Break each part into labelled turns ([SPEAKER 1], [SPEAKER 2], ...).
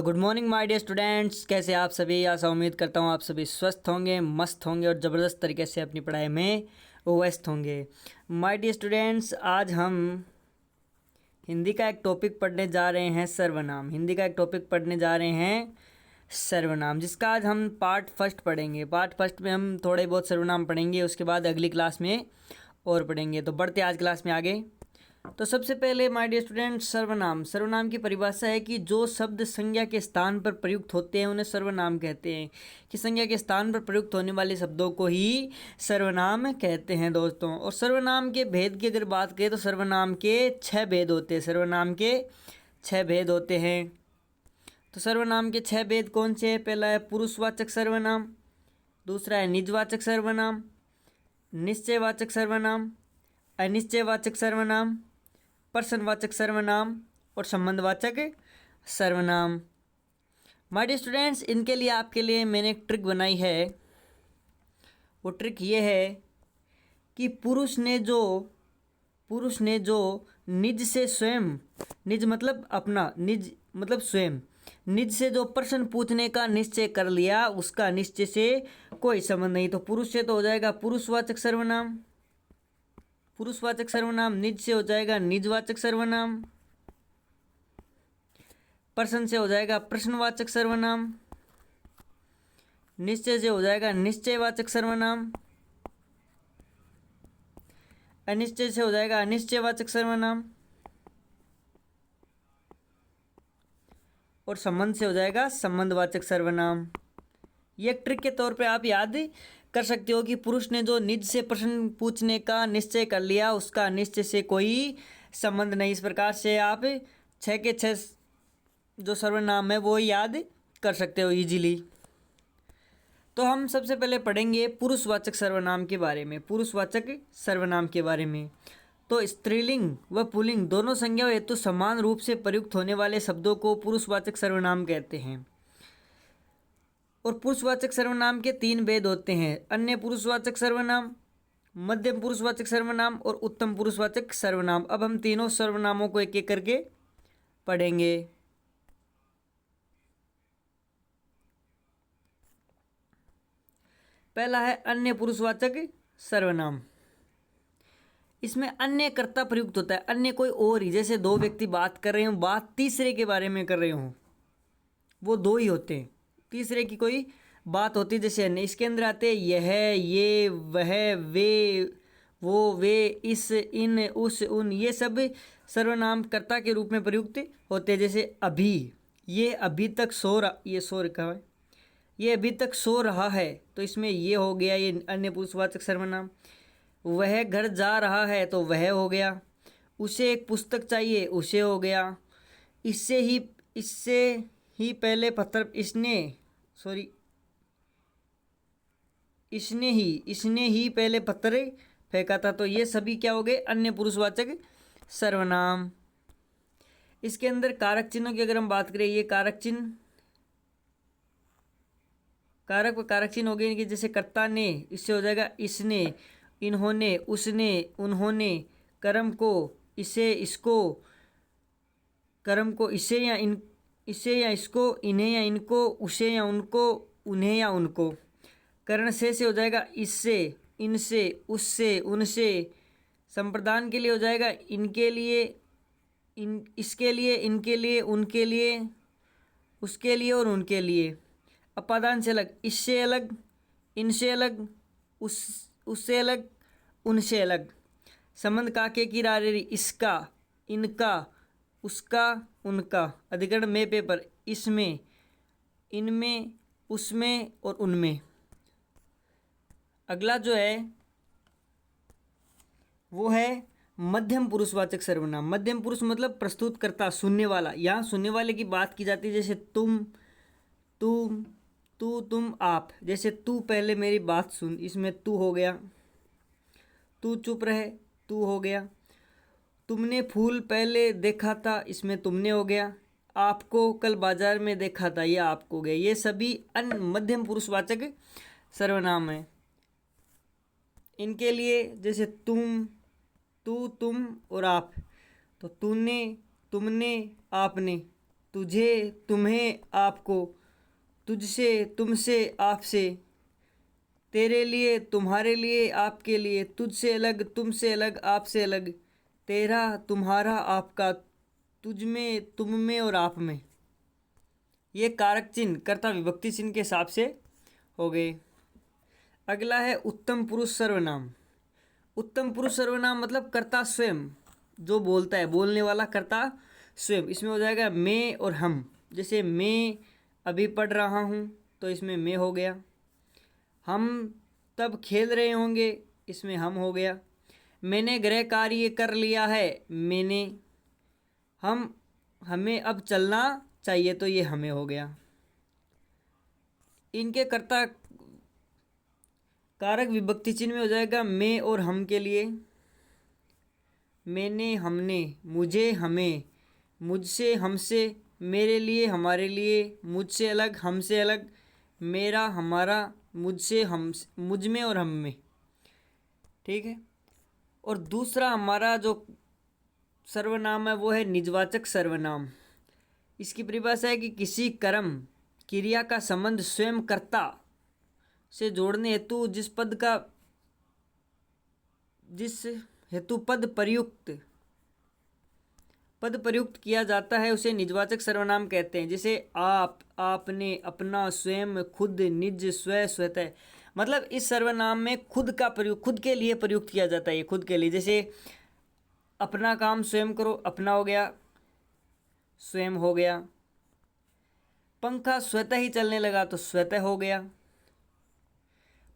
[SPEAKER 1] तो good morning my dear students, कैसे आप सभी। आशा उम्मीद करता हूँ आप सभी स्वस्थ होंगे, मस्त होंगे और ज़बरदस्त तरीके से अपनी पढ़ाई में व्यस्त होंगे। माय डियर स्टूडेंट्स, आज हम हिंदी का एक टॉपिक पढ़ने जा रहे हैं, सर्वनाम। हिंदी का एक टॉपिक पढ़ने जा रहे हैं सर्वनाम, जिसका आज हम पार्ट फर्स्ट पढ़ेंगे। पार्ट फर्स्ट में हम थोड़े बहुत सर्वनाम पढ़ेंगे, उसके बाद अगली क्लास में और पढ़ेंगे। तो बढ़ते आज क्लास में आगे। तो सबसे पहले माय डियर स्टूडेंट, सर्वनाम। सर्वनाम की परिभाषा है कि जो शब्द संज्ञा के स्थान पर प्रयुक्त होते हैं उन्हें सर्वनाम कहते हैं। कि संज्ञा के स्थान पर प्रयुक्त होने वाले शब्दों को ही सर्वनाम कहते हैं दोस्तों। और सर्वनाम के भेद की अगर बात करें तो सर्वनाम के 6 भेद होते हैं। सर्वनाम के 6 भेद होते हैं। तो सर्वनाम के 6 भेद कौन से हैं? पहला है पुरुषवाचक सर्वनाम, दूसरा है निजवाचक सर्वनाम, निश्चयवाचक सर्वनाम, अनिश्चयवाचक सर्वनाम, प्रश्नवाचक सर्वनाम और संबंधवाचक सर्वनाम। माय डियर स्टूडेंट्स, इनके लिए आपके लिए मैंने एक ट्रिक बनाई है। वो ट्रिक ये है कि पुरुष ने जो निज से स्वयं, निज मतलब अपना, निज मतलब स्वयं, निज से जो प्रश्न पूछने का निश्चय कर लिया उसका निश्चय से कोई संबंध नहीं। तो पुरुष से तो हो जाएगा पुरुषवाचक सर्वनाम, पुरुषवाचक सर्वनाम। निज से हो जाएगा निजवाचक सर्वनाम, प्रश्न से हो जाएगा प्रश्नवाचक सर्वनाम, निश्चय से हो जाएगा निश्चयवाचक सर्वनाम, अनिश्चय से हो जाएगा अनिश्चयवाचक सर्वनाम और संबंध से हो जाएगा संबंधवाचक सर्वनाम। ये एक ट्रिक के तौर पे आप याद कर सकते हो कि पुरुष ने जो निज से प्रश्न पूछने का निश्चय कर लिया उसका निश्चय से कोई संबंध नहीं। इस प्रकार से आप 6 के 6 जो सर्वनाम है वो याद कर सकते हो इजीली। तो हम सबसे पहले पढ़ेंगे पुरुषवाचक सर्वनाम के बारे में। पुरुषवाचक सर्वनाम के बारे में तो स्त्रीलिंग व पुल्लिंग दोनों संज्ञा हेतु समान रूप से प्रयुक्त होने वाले शब्दों को पुरुषवाचक सर्वनाम कहते हैं। और पुरुषवाचक सर्वनाम के 3 भेद होते हैं: अन्य पुरुषवाचक सर्वनाम, मध्यम पुरुषवाचक सर्वनाम और उत्तम पुरुषवाचक सर्वनाम। अब हम तीनों सर्वनामों को एक एक करके पढ़ेंगे। पहला है अन्य पुरुषवाचक सर्वनाम। इसमें अन्य कर्ता प्रयुक्त होता है। अन्य कोई और ही, जैसे 2 व्यक्ति बात कर रहे हो, बात तीसरे के बारे में कर रहे हो, वो 2 ही होते हैं, तीसरे की कोई बात होती है जैसे अन्य। इसके अंदर आते हैं यह, ये, वह, वे, वो, वे, इस, इन, उस, उन। ये सब सर्वनाम कर्ता के रूप में प्रयुक्त होते हैं। जैसे अभी, ये अभी तक सो रहा, ये सो रखा है, ये अभी तक सो रहा है, तो इसमें ये हो गया, ये अन्य पुरुषवाचक सर्वनाम। वह घर जा रहा है तो वह हो गया। उसे एक पुस्तक चाहिए, उसे हो गया। इससे ही पहले पत्थर, इसने ही पहले पत्थर फेंका था। तो ये सभी क्या हो गए? अन्य पुरुषवाचक सर्वनाम। इसके अंदर कारक चिन्हों की अगर हम बात करें, ये कारक चिन्ह, कारक व कारक चिन्ह हो गए कि जैसे कर्ता ने, इससे हो जाएगा इसने, इन्होंने, उसने, उन्होंने। कर्म को, इसे, इसको, कर्म को इसे या इसको, इन्हें या इनको, उसे या उनको, उन्हें या उनको। करण से हो जाएगा इससे, इनसे, उससे, उनसे। संप्रदान के लिए हो जाएगा इनके लिए, इसके लिए, इनके लिए, उनके लिए, उसके लिए और उनके लिए। अपादान से अलग, इससे अलग, इनसे अलग, उससे अलग, उनसे अलग। संबंध काके की रारेरी, इसका, इनका, उसका, उनका। अधिकरण में पेपर, इसमें, इनमें, उसमें और उनमें। अगला जो है वो है मध्यम पुरुषवाचक सर्वनाम। मध्यम पुरुष मतलब प्रस्तुतकर्ता, सुनने वाला। यहाँ सुनने वाले की बात की जाती है, जैसे तुम, तू, तुम, आप। जैसे तू पहले मेरी बात सुन, इसमें तू हो गया। तू चुप रहे, तू हो गया। तुमने फूल पहले देखा था, इसमें तुमने हो गया। आपको कल बाजार में देखा था, यह आपको हो गया। ये सभी मध्यम पुरुषवाचक सर्वनाम है। इनके लिए जैसे तुम, तू, तुम और आप, तो तूने, तुमने, आपने। तुझे, तुम्हें, आपको, तुझसे, तुमसे, आपसे, तेरे लिए, तुम्हारे लिए, आपके लिए, तुझसे अलग, तुमसे अलग, आपसे अलग, तेरा, तुम्हारा, आपका, तुझ में, तुम में और आप में। ये कारक चिन्ह कर्ता विभक्ति चिन्ह के हिसाब से हो गए। अगला है उत्तम पुरुष सर्वनाम। उत्तम पुरुष सर्वनाम मतलब कर्ता स्वयं, जो बोलता है, बोलने वाला कर्ता स्वयं। इसमें हो जाएगा मैं और हम। जैसे मैं अभी पढ़ रहा हूँ तो इसमें मैं हो गया। हम तब खेल रहे होंगे, इसमें हम हो गया। मैंने गृह कार्य कर लिया है, मैंने। हमें अब चलना चाहिए, तो ये हमें हो गया। इनके कर्ता कारक विभक्ति चिन्ह में हो जाएगा मैं और हम के लिए मैंने, हमने, मुझे, हमें, मुझसे, हमसे, मेरे लिए, हमारे लिए, मुझसे अलग, हमसे अलग, मेरा, हमारा, मुझसे, हम, मुझ में और हम में। ठीक है। और दूसरा हमारा जो सर्वनाम है वो है निजवाचक सर्वनाम। इसकी परिभाषा है कि किसी कर्म क्रिया का संबंध स्वयं कर्ता से जोड़ने हेतु जिस हेतु पद प्रयुक्त किया जाता है उसे निजवाचक सर्वनाम कहते हैं। जैसे आप, आपने, अपना, स्वयं, खुद, निज, स्व, स्वतः। मतलब इस सर्वनाम में खुद का प्रयोग, खुद के लिए प्रयुक्त किया जाता है। ये खुद के लिए, जैसे अपना काम स्वयं करो, अपना हो गया, स्वयं हो गया। पंखा स्वतः ही चलने लगा तो स्वतः हो गया।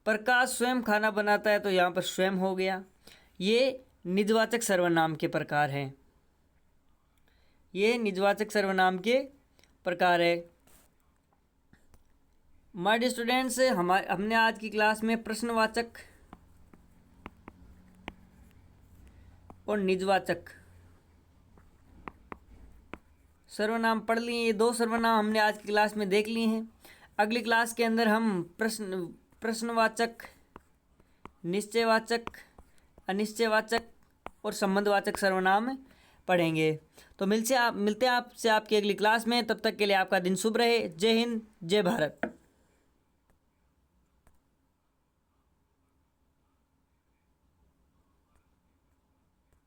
[SPEAKER 1] प्रकाश स्वयं खाना बनाता है तो यहाँ पर स्वयं हो गया। ये निजवाचक सर्वनाम के प्रकार हैं। ये निजवाचक सर्वनाम के प्रकार है। माय डियर स्टूडेंट्स, हमने आज की क्लास में प्रश्नवाचक और निजवाचक सर्वनाम पढ़ लिए। ये दो सर्वनाम हमने आज की क्लास में देख लिए हैं। अगली क्लास के अंदर हम प्रश्नवाचक, निश्चयवाचक, अनिश्चयवाचक और संबंधवाचक सर्वनाम पढ़ेंगे। तो मिलते हैं आपसे आपकी अगली क्लास में। तब तक के लिए आपका दिन शुभ रहे। जय हिंद, जय भारत।